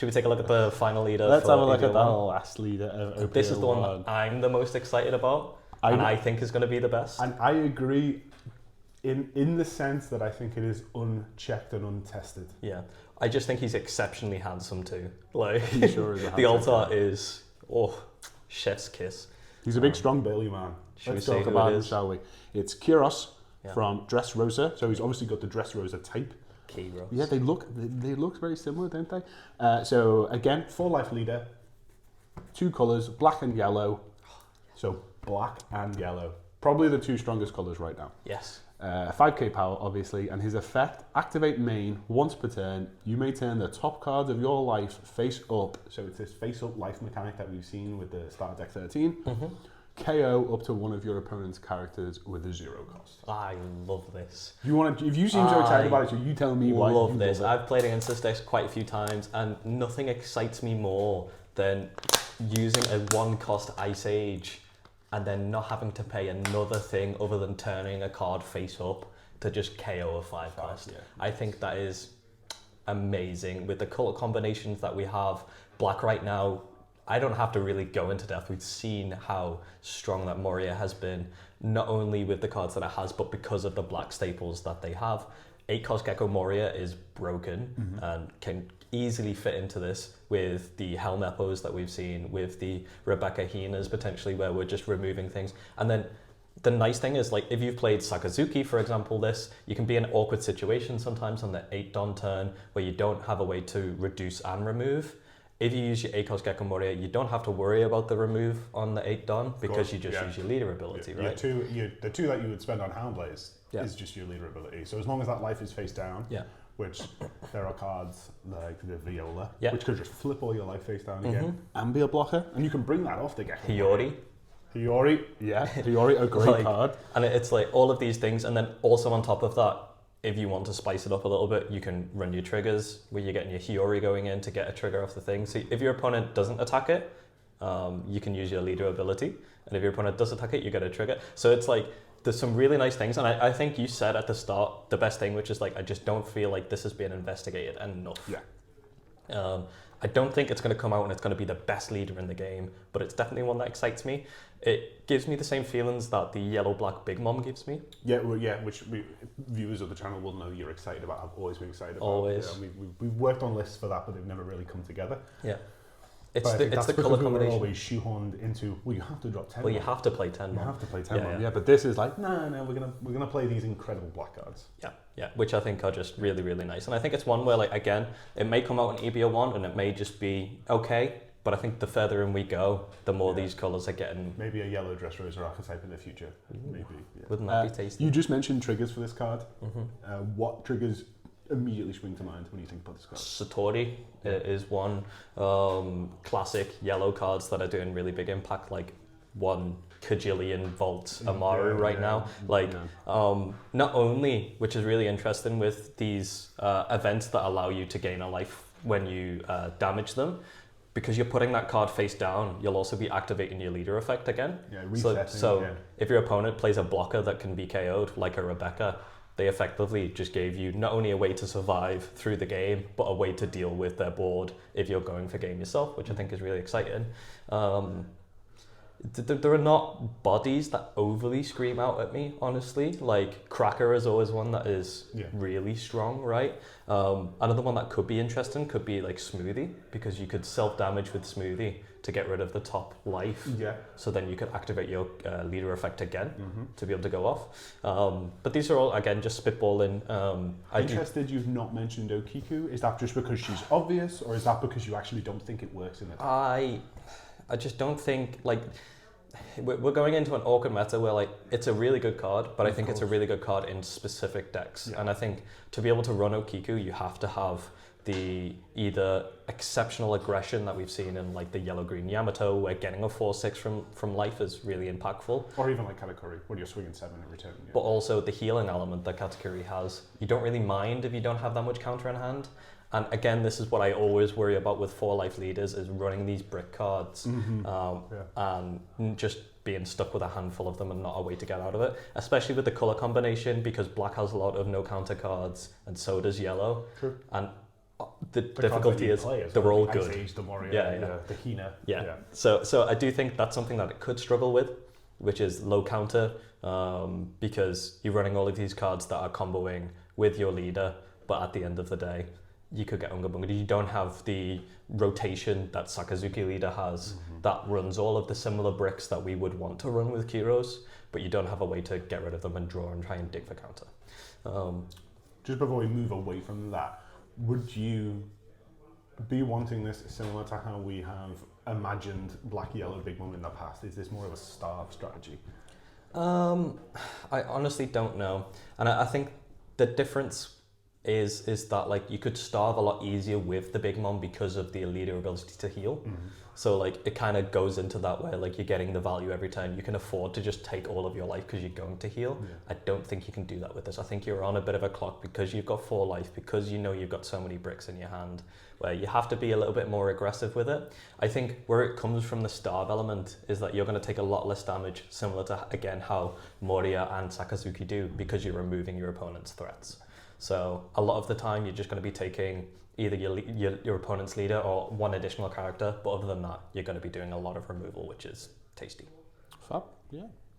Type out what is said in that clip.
Should we take a look at the final leader? Let's for have a look at ABO1? that last leader of OPL1. This is the one that I'm the most excited about, and I think is going to be the best. And I agree in the sense that I think it is unchecked and untested. Yeah, I just think he's exceptionally handsome too. Like, He sure is a the handsome altar guy. is, chef's kiss. He's a big, strong, burly man. Should Let's we say talk who about it him, is? shall we? It's Kyros Yeah. from Dressrosa. So he's obviously got the Dressrosa type. Kyros. Yeah, they look very similar, don't they? So again, 4-life leader, 2 colours, black and yellow. So black and yellow, probably the 2 strongest colours right now. Yes. 5k power, obviously, and his effect: activate main once per turn. You may turn the top cards of your life face up. So it's this face up life mechanic that we've seen with the starter deck 13. KO up to one of your opponent's characters with a 0 cost. I love this. If you seem so excited about it, so you tell me why. Love you this. love it. I've played against this deck quite a few times, and nothing excites me more than using a 1-cost Ice Age and then not having to pay another thing other than turning a card face up to just KO a 5-cost. Yeah. I think that is amazing. With the color combinations that we have, black right now, I don't have to really go into depth. We've seen how strong that Moria has been, not only with the cards that it has, but because of the black staples that they have. 8-cost Gecko Moria is broken and can easily fit into this with the Helm Epos that we've seen, with the Rebecca Hinas potentially, where we're just removing things. And then the nice thing is, like, if you've played Sakazuki, for example, you can be in an awkward situation sometimes on the 8-Don turn where you don't have a way to reduce and remove. If you use your 8-cost Gecko Moria, you don't have to worry about the remove on the 8-Don because you just use your leader ability, right? The 2 that you would spend on Houndblaze is just your leader ability. So as long as that life is face down, which there are cards like the Viola, which could just flip all your life face down again and be a blocker, and you can bring that off the Gecko Hiyori. Hiyori, a great card. And it's like all of these things, and then also on top of that, if you want to spice it up a little bit, you can run your triggers where you're getting your Hiyori going in to get a trigger off the thing. So if your opponent doesn't attack it, you can use your leader ability. And if your opponent does attack it, you get a trigger. So it's like, there's some really nice things. And I think you said at the start, the best thing, which is like, I just don't feel like this has been investigated enough. Yeah. I don't think it's going to come out and it's going to be the best leader in the game, but it's definitely one that excites me. It gives me the same feelings that the yellow-black Big Mom gives me. Which viewers of the channel will know you're excited about. I've always been excited about. Always. Yeah, we've worked on lists for that, but they've never really come together. Yeah. It's the color we combination. were always shoehorned into, well, you have to drop 10. Well, you have to play 10. You have to play 10. Yeah. But this is like, no, we're gonna play these incredible black cards. Yeah, which I think are just really, really nice. And I think it's one where, like, again, it may come out in EBO1 and it may just be okay, but I think the further in we go, the more these colours are getting. Maybe a yellow Dressrosa archetype in the future. Maybe. Yeah. Wouldn't that be tasty? You just mentioned triggers for this card. What triggers immediately spring to mind when you think about this card? Satori is one. Classic yellow cards that are doing really big impact, like 1 Kajillion Vault Amaru now. Not only, which is really interesting with these events that allow you to gain a life when you damage them, because you're putting that card face down, you'll also be activating your leader effect again. Yeah, resetting. So if your opponent plays a blocker that can be KO'd, like a Rebecca, they effectively just gave you not only a way to survive through the game, but a way to deal with their board if you're going for game yourself, which I think is really exciting. There are not bodies that overly scream out at me, honestly. Like, Cracker is always one that is really strong, right? Another one that could be interesting could be like Smoothie, because you could self-damage with Smoothie to get rid of the top life. Yeah. So then you could activate your leader effect again to be able to go off. But these are all, again, just spitballing. Interested you've not mentioned Okiku. Is that just because she's obvious, or is that because you actually don't think it works in it? I just don't think, like, we're going into an awkward meta where, like, it's a really good card, but I think it's a really good card in specific decks. Yeah. And I think to be able to run Okiku, you have to have the either exceptional aggression that we've seen in, like, the yellow-green Yamato, where getting a 4/6 from life is really impactful. Or even like Katakuri, when you're swinging 7 in return. Yeah. But also the healing element that Katakuri has. You don't really mind if you don't have that much counter in hand. And again, this is what I always worry about with 4-life leaders, is running these brick cards and just being stuck with a handful of them and not a way to get out of it, especially with the color combination, because black has a lot of no counter cards and so does yellow. True. And The cards that difficulty you is play as they're well, all the good. Ice Age, the Moria, Yeah. the Hina. Yeah. So I do think that's something that it could struggle with, which is low counter, because you're running all of these cards that are comboing with your leader, but at the end of the day, you could get Unga Bunga. You don't have the rotation that Sakazuki leader has that runs all of the similar bricks that we would want to run with Kyros, but you don't have a way to get rid of them and draw and try and dig for counter. Just before we move away from that, would you be wanting this similar to how we have imagined Black Yellow Big Mom in the past? Is this more of a starve strategy? I honestly don't know, and I think the difference is that like you could starve a lot easier with the Big Mom because of the leader ability to heal. So like it kind of goes into that where like you're getting the value every turn. You can afford to just take all of your life because you're going to heal. I don't think you can do that with this. I think you're on a bit of a clock because you've got 4 life, because you know you've got so many bricks in your hand, where you have to be a little bit more aggressive with it. I think where it comes from the starve element is that you're going to take a lot less damage, similar to, again, how Moria and Sakazuki do, because you're removing your opponent's threats. So a lot of the time you're just going to be taking either your opponent's leader or one additional character, but other than that, you're going to be doing a lot of removal, which is tasty. Fab, yeah.